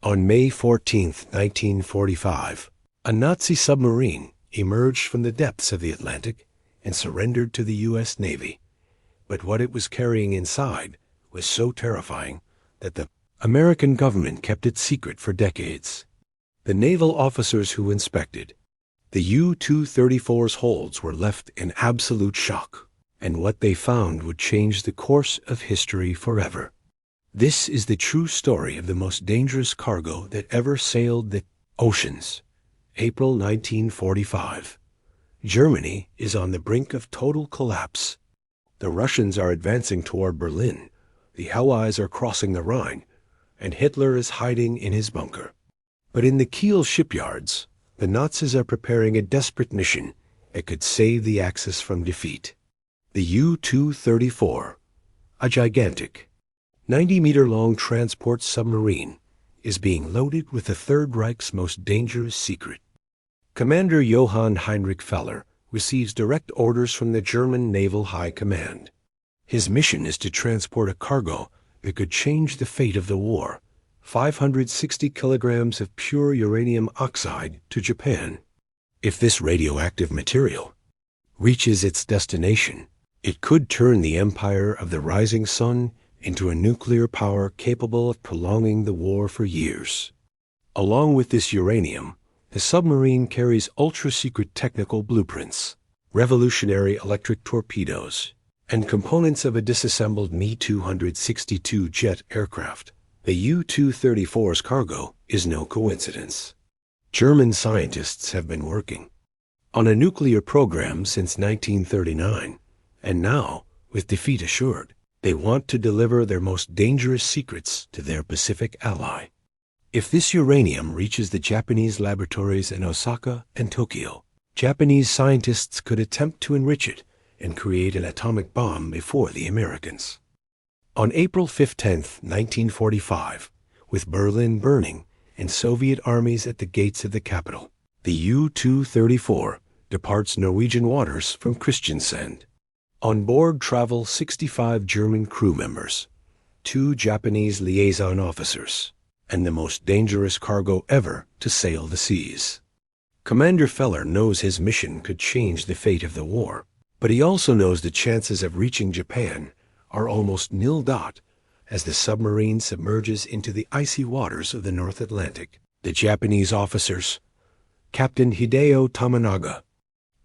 On May 14, 1945, a Nazi submarine emerged from the depths of the Atlantic and surrendered to the U.S. Navy. But what it was carrying inside was so terrifying that the American government kept it secret for decades. The naval officers who inspected the U-234's holds were left in absolute shock, and what they found would change the course of history forever. This is the true story of the most dangerous cargo that ever sailed the oceans. April 1945. Germany is on the brink of total collapse. The Russians are advancing toward Berlin, the Allies are crossing the Rhine, and Hitler is hiding in his bunker. But in the Kiel shipyards, the Nazis are preparing a desperate mission that could save the Axis from defeat. The U-234, a gigantic, 90-meter-long transport submarine, is being loaded with the Third Reich's most dangerous secret. Commander Johann Heinrich Feller receives direct orders from the German Naval High Command. His mission is to transport a cargo that could change the fate of the war, 560 kilograms of pure uranium oxide, to Japan. If this radioactive material reaches its destination, it could turn the empire of the rising sun into a nuclear power capable of prolonging the war for years. Along with this uranium, the submarine carries ultra-secret technical blueprints, revolutionary electric torpedoes, and components of a disassembled Me-262 jet aircraft. The U-234's cargo is no coincidence. German scientists have been working on a nuclear program since 1939, and now, with defeat assured, they want to deliver their most dangerous secrets to their Pacific ally. If this uranium reaches the Japanese laboratories in Osaka and Tokyo, Japanese scientists could attempt to enrich it and create an atomic bomb before the Americans. On April 15, 1945, with Berlin burning and Soviet armies at the gates of the capital, the U-234 departs Norwegian waters from Kristiansand. On board travel 65 German crew members, 2 Japanese liaison officers, and the most dangerous cargo ever to sail the seas. Commander Feller knows his mission could change the fate of the war, but he also knows the chances of reaching Japan are almost nil dot as the submarine submerges into the icy waters of the North Atlantic. The Japanese officers, Captain Hideo Tominaga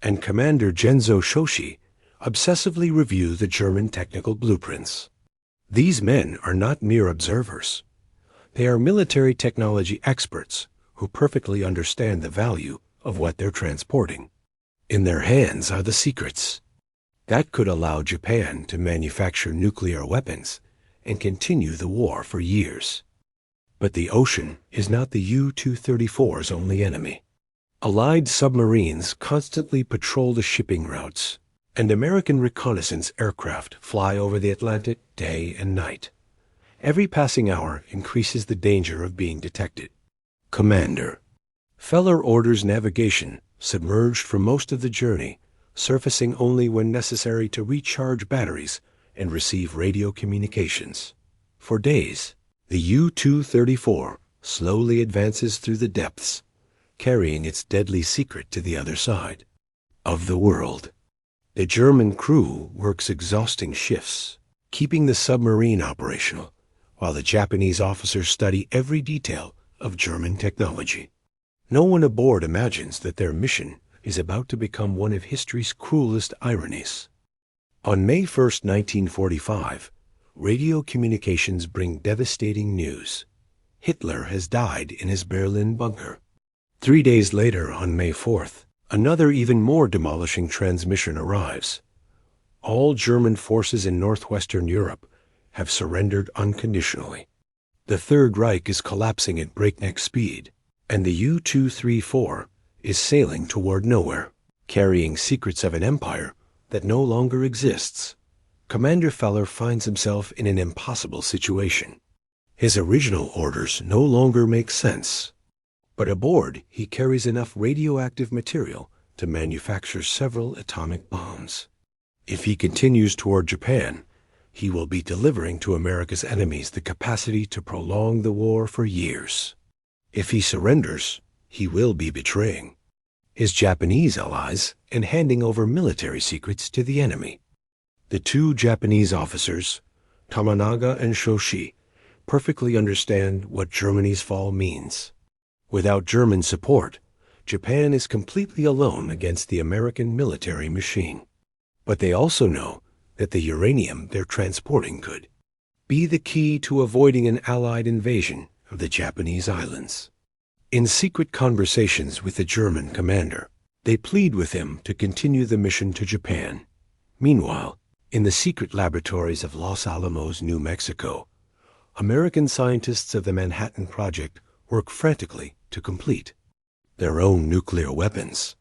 and Commander Genzo Shoshi, obsessively review the German technical blueprints. These men are not mere observers. They are military technology experts who perfectly understand the value of what they're transporting. In their hands are the secrets that could allow Japan to manufacture nuclear weapons and continue the war for years. But the ocean is not the U-234's only enemy. Allied submarines constantly patrol the shipping routes, and American reconnaissance aircraft fly over the Atlantic day and night. Every passing hour increases the danger of being detected. Commander Feller orders navigation submerged for most of the journey, surfacing only when necessary to recharge batteries and receive radio communications. For days, the U-234 slowly advances through the depths, carrying its deadly secret to the other side of the world. The German crew works exhausting shifts, keeping the submarine operational, while the Japanese officers study every detail of German technology. No one aboard imagines that their mission is about to become one of history's cruelest ironies. On May 1, 1945, radio communications bring devastating news. Hitler has died in his Berlin bunker. 3 days later, on May 4th, another even more demolishing transmission arrives. All German forces in northwestern Europe have surrendered unconditionally. The Third Reich is collapsing at breakneck speed, and the U-234 is sailing toward nowhere, carrying secrets of an empire that no longer exists. Commander Feller finds himself in an impossible situation. His original orders no longer make sense, but aboard he carries enough radioactive material to manufacture several atomic bombs. If he continues toward Japan, he will be delivering to America's enemies the capacity to prolong the war for years. If he surrenders, he will be betraying his Japanese allies and handing over military secrets to the enemy. The two Japanese officers, Tominaga and Shoshi, perfectly understand what Germany's fall means. Without German support, Japan is completely alone against the American military machine. But they also know that the uranium they're transporting could be the key to avoiding an Allied invasion of the Japanese islands. In secret conversations with the German commander, they plead with him to continue the mission to Japan. Meanwhile, in the secret laboratories of Los Alamos, New Mexico, American scientists of the Manhattan Project work frantically to complete their own nuclear weapons.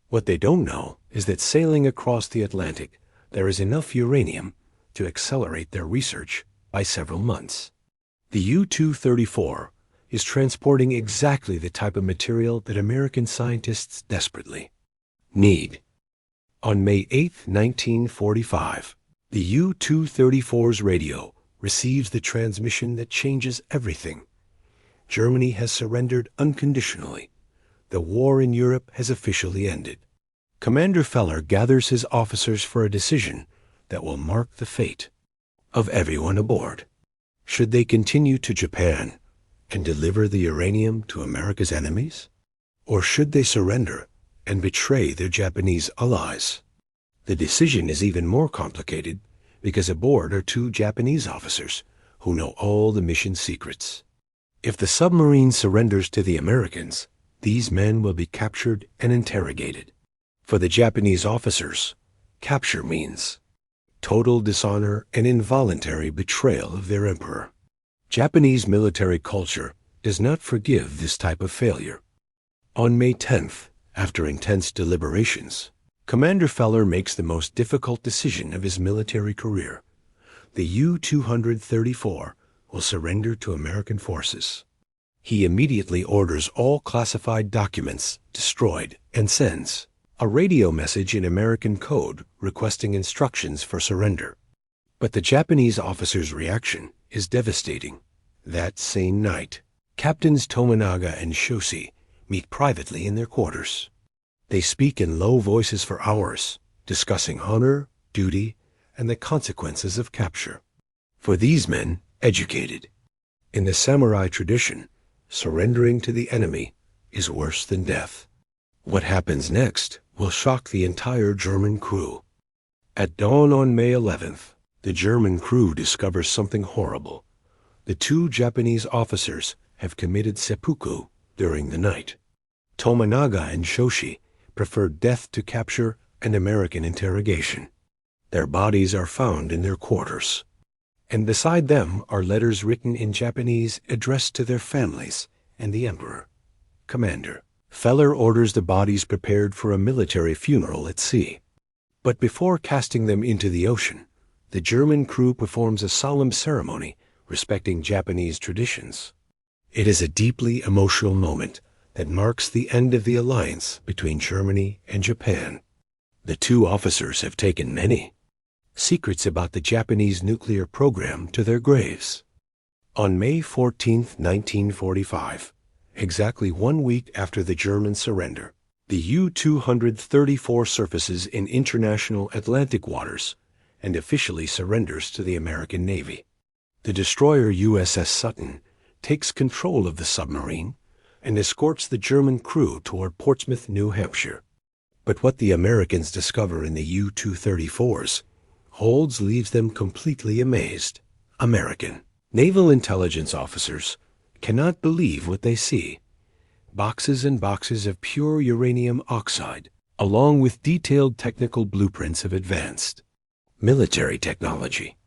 What they don't know is that sailing across the Atlantic, there is enough uranium to accelerate their research by several months. The U-234 is transporting exactly the type of material that American scientists desperately need. On May 8, 1945, the U-234's radio receives the transmission that changes everything. Germany has surrendered unconditionally. The war in Europe has officially ended. Commander Feller gathers his officers for a decision that will mark the fate of everyone aboard. Should they continue to Japan and deliver the uranium to America's enemies? Or should they surrender and betray their Japanese allies? The decision is even more complicated because aboard are two Japanese officers who know all the mission secrets. If the submarine surrenders to the Americans, these men will be captured and interrogated. For the Japanese officers, capture means total dishonor and involuntary betrayal of their emperor. Japanese military culture does not forgive this type of failure. On May 10th, after intense deliberations, Commander Feller makes the most difficult decision of his military career. The U-234 will surrender to American forces. He immediately orders all classified documents destroyed and sends a radio message in American code requesting instructions for surrender. But the Japanese officer's reaction is devastating. That same night, Captains Tominaga and Shoshi meet privately in their quarters. They speak in low voices for hours, discussing honor, duty, and the consequences of capture. For these men, educated in the samurai tradition, surrendering to the enemy is worse than death. What happens next will shock the entire German crew. At dawn on May 11th, the German crew discovers something horrible. The two Japanese officers have committed seppuku during the night. Tominaga and Shoshi preferred death to capture and American interrogation. Their bodies are found in their quarters, and beside them are letters written in Japanese addressed to their families and the emperor. Commander Feller orders the bodies prepared for a military funeral at sea. But before casting them into the ocean, the German crew performs a solemn ceremony respecting Japanese traditions. It is a deeply emotional moment that marks the end of the alliance between Germany and Japan. The two officers have taken many secrets about the Japanese nuclear program to their graves. On May 14, 1945, exactly 1 week after the German surrender, the U-234 surfaces in international Atlantic waters and officially surrenders to the American Navy. The destroyer USS Sutton takes control of the submarine and escorts the German crew toward Portsmouth, New Hampshire. But what the Americans discover in the U-234's holds leaves them completely amazed. American naval intelligence officers cannot believe what they see. Boxes and boxes of pure uranium oxide, along with detailed technical blueprints of advanced military technology.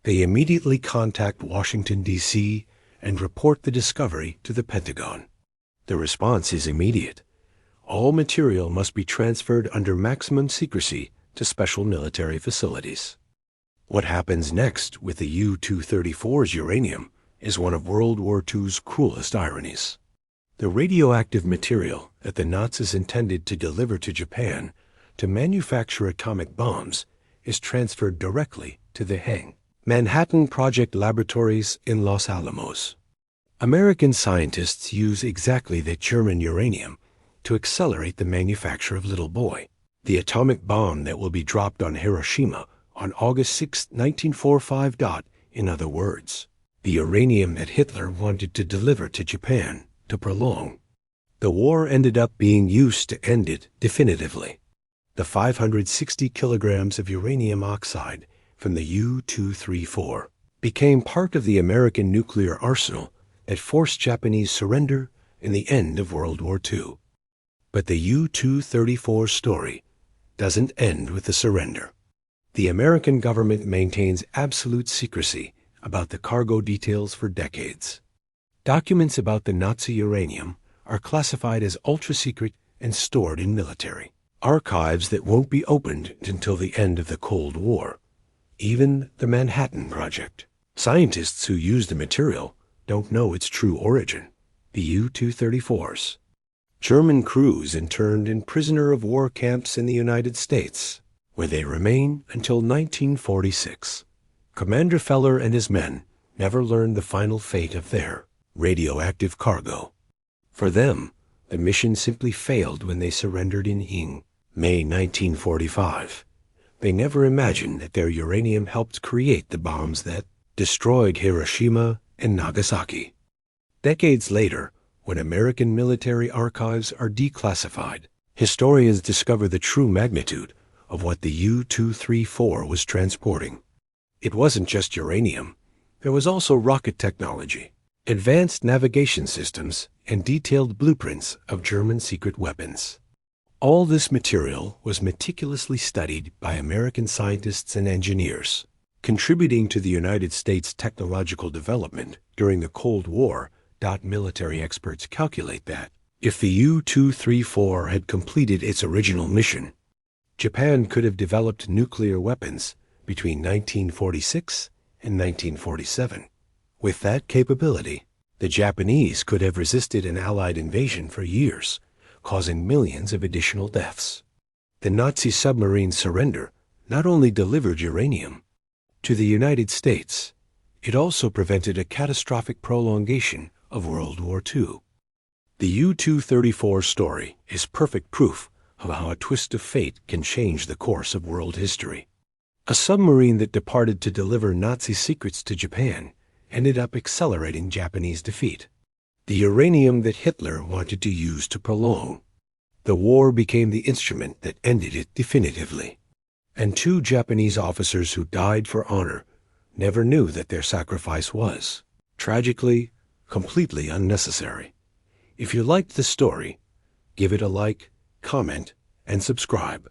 They immediately contact Washington, D.C., and report the discovery to the Pentagon. The response is immediate. All material must be transferred under maximum secrecy to special military facilities. What happens next with the U-234's uranium is one of World War II's cruelest ironies. The radioactive material that the Nazis intended to deliver to Japan to manufacture atomic bombs is transferred directly to the Manhattan Project laboratories in Los Alamos. American scientists use exactly that German uranium to accelerate the manufacture of Little Boy, the atomic bomb that will be dropped on Hiroshima on August 6, 1945. In other words, the uranium that Hitler wanted to deliver to Japan to prolong. The war ended up being used to end it definitively. The 560 kilograms of uranium oxide from the U-234 became part of the American nuclear arsenal that forced Japanese surrender in the end of World War II. But the U-234 story doesn't end with the surrender. The American government maintains absolute secrecy about the cargo details for decades. Documents about the Nazi uranium are classified as ultra-secret and stored in military archives that won't be opened until the end of the Cold War. Even the Manhattan Project. Scientists who use the material don't know its true origin. The U-234s. German crews interned in prisoner of war camps in the United States, where they remain until 1946. Commander Feller and his men never learned the final fate of their radioactive cargo. For them, the mission simply failed when they surrendered in May 1945. They never imagined that their uranium helped create the bombs that destroyed Hiroshima and Nagasaki. Decades later, when American military archives are declassified, historians discover the true magnitude of what the U-234 was transporting. It wasn't just uranium. There was also rocket technology, advanced navigation systems, and detailed blueprints of German secret weapons. All this material was meticulously studied by American scientists and engineers, contributing to the United States' technological development during the Cold War. Military experts calculate that if the U-234 had completed its original mission, Japan could have developed nuclear weapons between 1946 and 1947. With that capability, the Japanese could have resisted an Allied invasion for years, causing millions of additional deaths. The Nazi submarine surrender not only delivered uranium to the United States, it also prevented a catastrophic prolongation of World War II. The U-234 story is perfect proof of how a twist of fate can change the course of world history. A submarine that departed to deliver Nazi secrets to Japan ended up accelerating Japanese defeat. The uranium that Hitler wanted to use to prolong. The war became the instrument that ended it definitively. And 2 Japanese officers who died for honor never knew that their sacrifice was, tragically, completely unnecessary. If you liked the story, give it a like, comment, and subscribe.